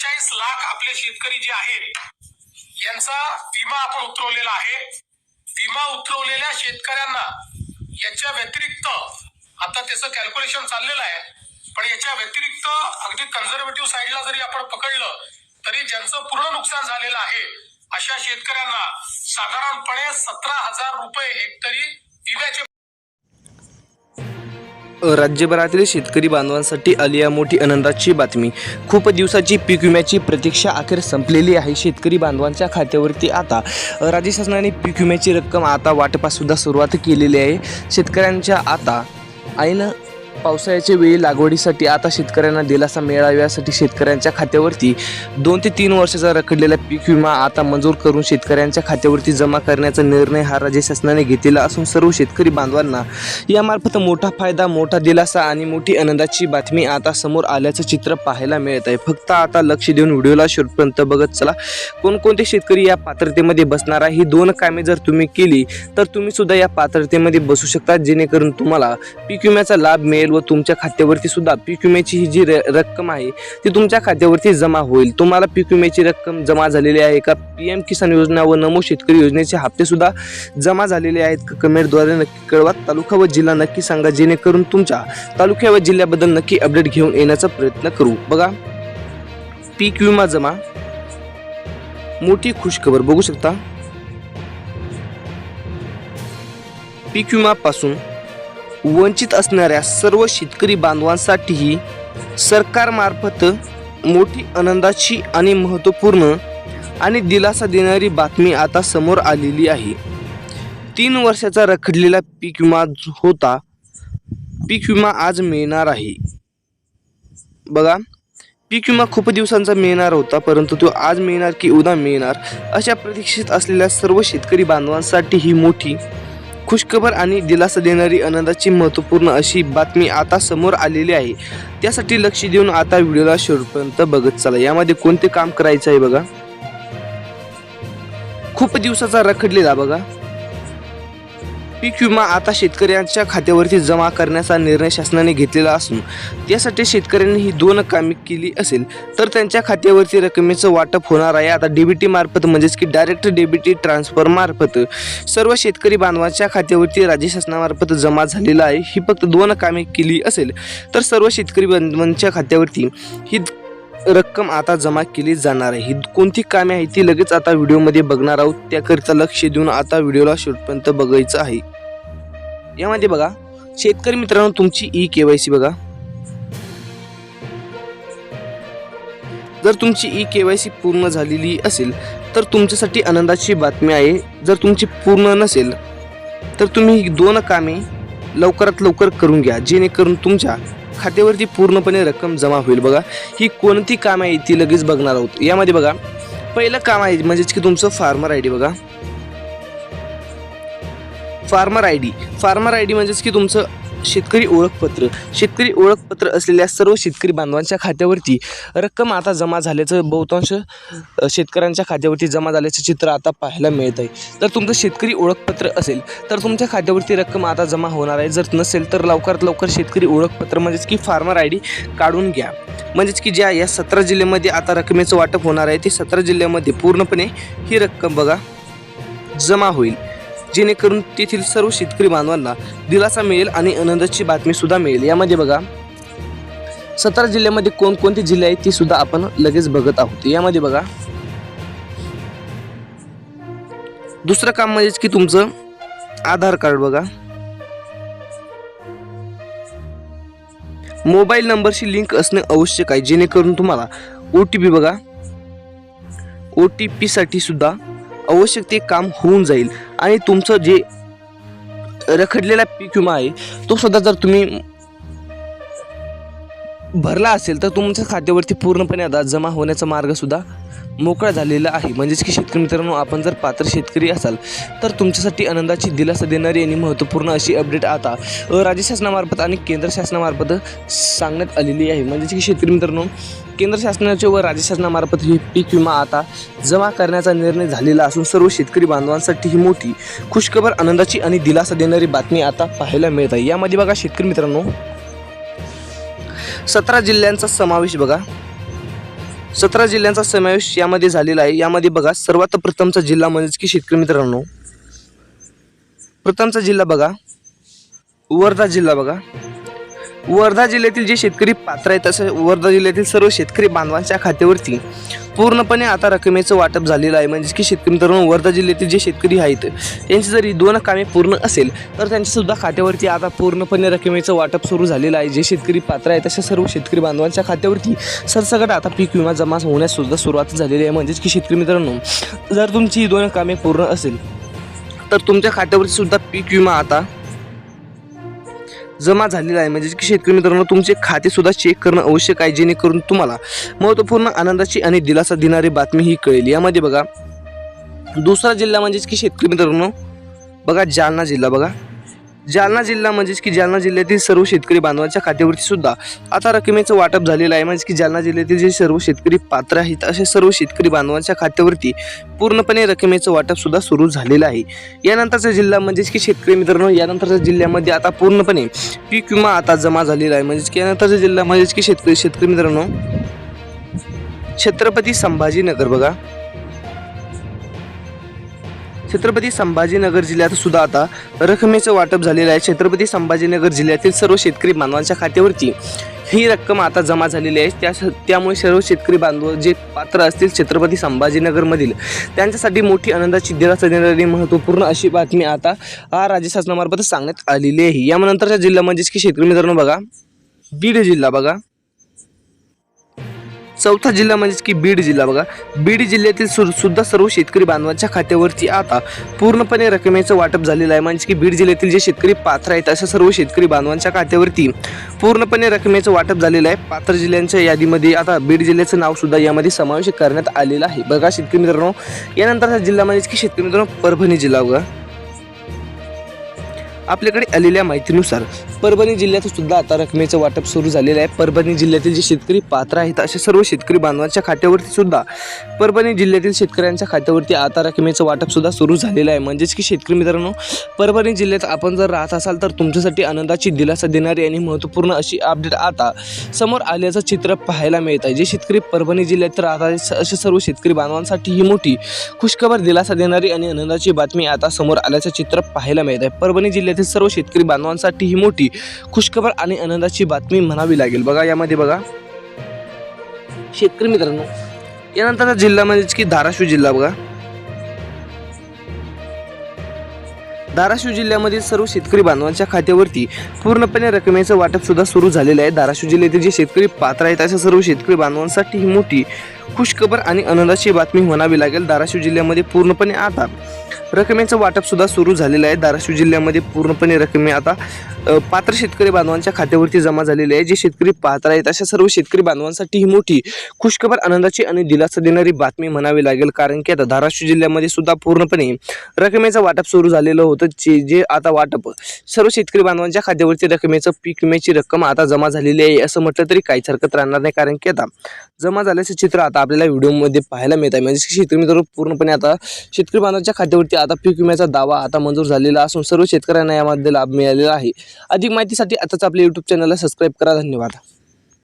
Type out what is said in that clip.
45 लाख आपले शेतकरी जे आहेत यांचा विमा आपण उतरवलेला आहे। विमा उतरवलेल्या शेतकऱ्यांना याच्या व्यतिरिक्त आता त्याचं कॅल्क्युलेशन चाललेलं आहे, पण याच्या व्यतिरिक्त अगदी कन्झर्वेटिव्ह साईडला जरी आपण पकडलं तरी ज्यांचं पूर्ण नुकसान झालेलं आहे अशा शेतकऱ्यांना साधारणपणे 17,000 रुपये हेक्टरी विम्याचे। राज्यभरातील शेतकरी बांधवांसाठी आली आहे मोठी आनंदाची बातमी। खूप दिवसाची पीक विम्याची प्रतीक्षा अखेर संपलेली आहे। शेतकरी बांधवांच्या खात्यावरती आता राज्य शासनाने पीक विम्याची रक्कम आता वाटपास सुद्धा सुरुवात केलेली आहे। शेतकऱ्यांच्या आता ऐन पावसाळ्याच्या वेळी लागवडीसाठी आता शेतकऱ्यांना दिलासा मिळावा यासाठी शेतकऱ्यांच्या खात्यावरती 2 ते 3 वर्षाचा रखडलेला पीक विमा आता मंजूर करून शेतकऱ्यांच्या खात्यावरती जमा करण्याचा निर्णय हा राज्य शासनाने घेतलेला असून सर्व शेतकरी बांधवांना यामार्फत मोठा फायदा, मोठा दिलासा आणि मोठी आनंदाची बातमी आता समोर आल्याचं चित्र पाहायला मिळत आहे। फक्त आता लक्ष देऊन व्हिडिओला शेवटपर्यंत बघत चला। कोणकोणते शेतकरी या पात्रतेमध्ये बसणार आहे, ही 2 कामे जर तुम्ही केली तर तुम्ही सुद्धा या पात्रतेमध्ये बसू शकता, जेणेकरून तुम्हाला पीक विम्याचा लाभ मिळेल व तुमच्या खात्यावरती सुद्धा पीक विम्याची ही जी रक्कम आहे ती तुमच्या खात्यावरती जमा होईल। तुम्हाला पीक विम्याची रक्कम जमा झालेली आहे का? PM किसान योजना व नमो शेतकरी योजनेचे हप्ते सुद्धा जमा झालेले आहेत का? कमेंटद्वारे नक्की कळवा। तालुका व जिल्हा नक्की सांगा, जेणेकरून तुमच्या तालुक्या व जिल्ह्याबद्दल नक्की अपडेट घेऊन येण्याचा प्रयत्न करू। बघा, पीक विमा जमा, मोठी खुशखबर बघू शकता। पीक विम्यापासून वंचित असणाऱ्या सर्व शेतकरी बांधवांसाठी सरकारमार्फत मोठी आनंदाची आणि महत्त्वपूर्ण आणि दिलासा देणारी बातमी आता समोर आलेली आहे। 3 वर्षाचा रखडलेला पीक विमा होता, पीक विमा आज मिळणार आहे। बघा, पीक विमा खूप दिवसांचा मिळणार होता, परंतु तो आज मिळणार की उद्या मिळणार अशा प्रतीक्षेत असलेल्या सर्व शेतकरी बांधवांसाठी ही मोठी खुशखबर आणि दिलासा देणारी आनंदाची महत्त्वपूर्ण अशी बातमी आता समोर आलेली आहे। त्यासाठी लक्ष देऊन आता व्हिडिओला शेवटपर्यंत बघत चला। यामध्ये कोणते काम करायचं आहे बघा। खूप दिवसाचा रखडलेला बघा पीक विमा आता शेतकऱ्यांच्या खात्यावरती जमा करण्याचा निर्णय शासनाने घेतलेला असून त्यासाठी शेतकऱ्यांनी ही 2 कामे केली असेल तर त्यांच्या खात्यावरती रकमेचं वाटप होणार आहे। आता DBT मार्फत म्हणजेच की डायरेक्ट डेबिट ट्रान्सफर मार्फत सर्व शेतकरी बांधवांच्या खात्यावरती राज्य शासनामार्फत जमा झालेला आहे। ही फक्त 2 कामे केली असेल तर सर्व शेतकरी बांधवांच्या खात्यावरती ही रक्कम आता जमा केली जाणार आहे। ही कोणती कामे आहे ती लगेच आता व्हिडिओमध्ये बघणार आहोत, त्याकरिता लक्ष देऊन आता व्हिडिओला शेवटपर्यंत बघायचं आहे। यामध्ये बघा शेतकरी मित्रांनो, तुमची KYC बघा। जर तुमची KYC पूर्ण झालेली असेल तर तुमच्यासाठी आनंदाची बातमी आहे। जर तुमची पूर्ण नसेल तर तुम्ही ही 2 कामे लवकरात लवकर करून घ्या, जेणेकरून तुमच्या खात्यावरती पूर्णपणे रक्कम जमा होईल। बघा, ही कोणती कामे आहे ती लगेच बघणार आहोत। यामध्ये बघा, पहिलं काम आहे म्हणजेच की तुमचं फार्मर ID बघा। फार्मर ID म्हणजेच की तुमचं शेतकरी ओळखपत्र। शेतकरी ओळखपत्र असलेल्या सर्व शेतकरी बांधवांच्या खात्यावरती रक्कम आता जमा झाल्याचं बहुतांश शेतकऱ्यांच्या खात्यावरती जमा झाल्याचं चित्र आता पाहायला मिळत आहे। जर तुमचं शेतकरी ओळखपत्र असेल तर तुमच्या खात्यावरती रक्कम आता जमा होणार आहे। जर नसेल तर लवकरात लवकर शेतकरी ओळखपत्र म्हणजेच की फार्मर ID काढून घ्या, म्हणजेच की ज्या या 17 जिल्ह्यामध्ये आता रकमेचं वाटप होणार आहे ते 17 जिल्ह्यामध्ये पूर्णपणे ही रक्कम बघा जमा होईल, जेणेकरून तेथील सर्व शेतकरी बांधवांना दिलासा मिळेल आणि आनंदाची बातमी सुद्धा मिळेल। यामध्ये बघा 17 जिल्ह्यामध्ये कोणकोणते जिल्हे आहेत ते सुद्धा आपण लगेच बघत आहोत। यामध्ये बघा दुसरं काम म्हणजेच की तुमचं आधार कार्ड बघा। मोबाईल नंबरशी लिंक असणे आवश्यक आहे, जेणेकरून तुम्हाला OTP बघा, OTP साठी सुद्धा आवश्यक ते काम होऊन जाईल आणि तुमचं जे रखडलेला पीक विमा आहे तो सुद्धा जर तुम्ही भरला असेल तर तुमच्या खात्यावरती पूर्णपणे आता जमा होण्याचा मार्ग सुद्धा मोकळा झालेला आहे। म्हणजेच की शेतकरी मित्रांनो, आपण जर पात्र शेतकरी असाल तर तुमच्यासाठी आनंदाची दिलासा देणारी आणि महत्त्वपूर्ण अशी अपडेट आता राज्य शासनामार्फत आणि केंद्र शासनामार्फत सांगण्यात आलेली आहे। म्हणजेच की शेतकरी मित्रांनो, केंद्र शासनाचे व राज्य शासनामार्फत ही पीक विमा आता जमा करण्याचा निर्णय झालेला असून सर्व शेतकरी बांधवांसाठी ही मोठी खुशखबर, आनंदाची आणि दिलासा देणारी बातमी आता पाहायला मिळत आहे। यामध्ये बघा शेतकरी मित्रांनो 17 जिल्ह्यांचा समावेश बघा। 17 जिल्ह्यांचा समावेश यामध्ये झालेला आहे. यामध्ये बघा सर्वात प्रथमचा जिल्हा म्हणजेच की शेतकरी मित्रांनो, प्रथमचा जिल्हा बघा वर्धा जिल्हा. बघा वर्धा जिल्ह्यातील जे शेतकरी पात्र आहेत तसे वर्धा जिल्ह्यातील सर्व शेतकरी बांधवांच्या खात्यावरती पूर्णपणे आता रकमेचं वाटप झालेलं आहे. म्हणजे की शेतकरी मित्रांनो, वर्धा जिल्ह्यातील जे शेतकरी आहेत त्यांची जर ही 2 कामे पूर्ण असेल तर त्यांच्यासुद्धा खात्यावरती आता पूर्णपणे रकमेचं वाटप सुरू झालेलं आहे. जे शेतकरी पात्र आहेत तशा सर्व शेतकरी बांधवांच्या खात्यावरती सरसकट आता पीक विमा जमा होण्यास सुद्धा सुरुवात झालेली आहे. म्हणजेच की शेतकरी मित्रांनो, जर तुमची ही 2 कामे पूर्ण असेल तर तुमच्या खात्यावरती सुद्धा पीक विमा आता जमा झालेला आहे. म्हणजे की शेतकरी मित्रांनो, तुमचे खाते सुद्धा चेक करणं आवश्यक आहे, जेणेकरून तुम्हाला महत्त्वपूर्ण आनंदाची आणि दिलासा देणारी बातमी ही कळेल. यामध्ये बघा दुसरा जिल्हा म्हणजेच की शेतकरी मित्रांनो बघा जालना जिल्हा. बघा जालना जिल्हा म्हणजेच की जालना जिल्ह्यातील सर्व शेतकरी बांधवांच्या खात्यावरती सुद्धा आता रकमेचं वाटप झालेलं आहे. म्हणजे की जालना जिल्ह्यातील जे सर्व शेतकरी पात्र आहेत असे सर्व शेतकरी बांधवांच्या खात्यावरती पूर्णपणे रकमेचं वाटप सुद्धा सुरू झालेलं आहे. यानंतरचा जिल्हा म्हणजेच की शेतकरी मित्रांनो, यानंतरच्या जिल्ह्यामध्ये आता पूर्णपणे पीक विमा आता जमा झालेला आहे. म्हणजेच की यानंतरचा जिल्हा म्हणजेच की शेतकरी मित्रांनो छत्रपती संभाजीनगर. बघा छत्रपती संभाजीनगर जिल्ह्यात सुद्धा आता रकमेचं वाटप झालेलं आहे. छत्रपती संभाजीनगर जिल्ह्यातील सर्व शेतकरी बांधवांच्या खात्यावरती ही रक्कम आता जमा झालेली आहे. त्यामुळे सर्व शेतकरी बांधव जे पात्र असतील छत्रपती संभाजीनगरमधील त्यांच्यासाठी मोठी आनंदाची दिलासा देणारी महत्त्वपूर्ण अशी बातमी आता राज्य शासनामार्फत सांगण्यात आलेली आहे. यानंतरचा जिल्हा म्हणजेच की शेतकरी मित्रांनो बघा बीड जिल्हा. बघा चौथा जिल्हा म्हणजेच की बीड जिल्हा. बघा बीड जिल्ह्यातील सुद्धा सर्व शेतकरी बांधवांच्या खात्यावरती आता पूर्णपणे रकमेचं वाटप झालेलं आहे. म्हणजे की बीड जिल्ह्यातील जे शेतकरी पात्र आहेत अशा सर्व शेतकरी बांधवांच्या खात्यावरती पूर्णपणे रकमेचं वाटप झालेलं आहे. पात्र जिल्ह्यांच्या यादीमध्ये आता बीड जिल्ह्याचं नाव सुद्धा यामध्ये समावेश करण्यात आलेलं आहे. बघा शेतकरी मित्रांनो, यानंतरचा जिल्हा म्हणजेच की शेतकरी मित्रांनो परभणी जिल्हा. बघा आपल्याकडे आलेल्या माहितीनुसार परभणी जिल्ह्यात सुद्धा आता रकमेचं वाटप सुरू झालेलं आहे. परभणी जिल्ह्यातील जे शेतकरी पात्र आहेत अशा सर्व शेतकरी बांधवांच्या खात्यावरती सुद्धा परभणी जिल्ह्यातील शेतकऱ्यांच्या खात्यावरती आता रकमेचं वाटप सुद्धा सुरू झालेलं आहे. म्हणजेच की शेतकरी मित्रांनो, परभणी जिल्ह्यात आपण जर राहत असाल तर तुमच्यासाठी आनंदाची दिलासा देणारी आणि महत्त्वपूर्ण अशी अपडेट आता समोर आल्याचं चित्र पाहायला मिळत आहे. जे शेतकरी परभणी जिल्ह्यात राहतात अशा सर्व शेतकरी बांधवांसाठी ही मोठी खुशखबर दिलासा देणारी आणि आनंदाची बातमी आता समोर आल्याचं चित्र पाहायला मिळत आहे. परभणी जिल्ह्यातील सर्व शेतकरी बांधवांसाठी ही मोठी खुशखबर आणि आनंदाची बातमी म्हणावी लागेल. बघा यामध्ये बघा शेतकरी मित्रांनो, यानंतरचा जिल्हा म्हणजेच की धाराशिव जिल्हा. बघा धाराशिव जिल्ह्यामधील सर्व शेतकरी बांधवांच्या खात्यावरती पूर्णपणे रकमेचं वाटप सुद्धा सुरू झालेलं आहे. धाराशिव जिल्ह्यातील जे शेतकरी पात्र आहेत अशा सर्व शेतकरी बांधवांसाठी ही मोठी खुशखबर आणि आनंदाची बातमी म्हणावी लागेल. धाराशिव जिल्ह्यामध्ये पूर्णपणे आता रकमेचं वाटप सुद्धा सुरू झालेलं आहे. धाराशिव जिल्ह्यामध्ये पूर्णपणे रकमे आता पात्र शेतकरी बांधवांच्या खात्यावरती जमा झालेली आहे. जे शेतकरी पात्र आहेत अशा सर्व शेतकरी बांधवांसाठी ही मोठी खुशखबर आनंदाची आणि दिलासा देणारी बातमी म्हणावी लागेल. कारण की आता धाराशिव जिल्ह्यामध्ये सुद्धा पूर्णपणे रकमेचं वाटप सुरू झालेलं होतं. जे आता वाटप सर्व शेतकरी बांधवांच्या खात्यावरती रकमेचं पीक विम्याची रक्कम आता जमा झालेली आहे असं म्हटलं तरी काहीच हरकत राहणार नाही. कारण की आता जमा झाल्याचं चित्र आता आपल्याला व्हिडिओमध्ये पाहायला मिळत आहे. म्हणजे शेतकरी मित्रांनो, पूर्णपणे आता शेतकरी बांधवांच्या खात्यावरती आता पीक विम्याचा दावा आता मंजूर झालेला असून सर्व शेतकऱ्यांना यामध्ये लाभ मिळालेला आहे. अधिक माहितीसाठी आताच आपल्या YouTube चॅनलला सबस्क्राईब करा. धन्यवाद.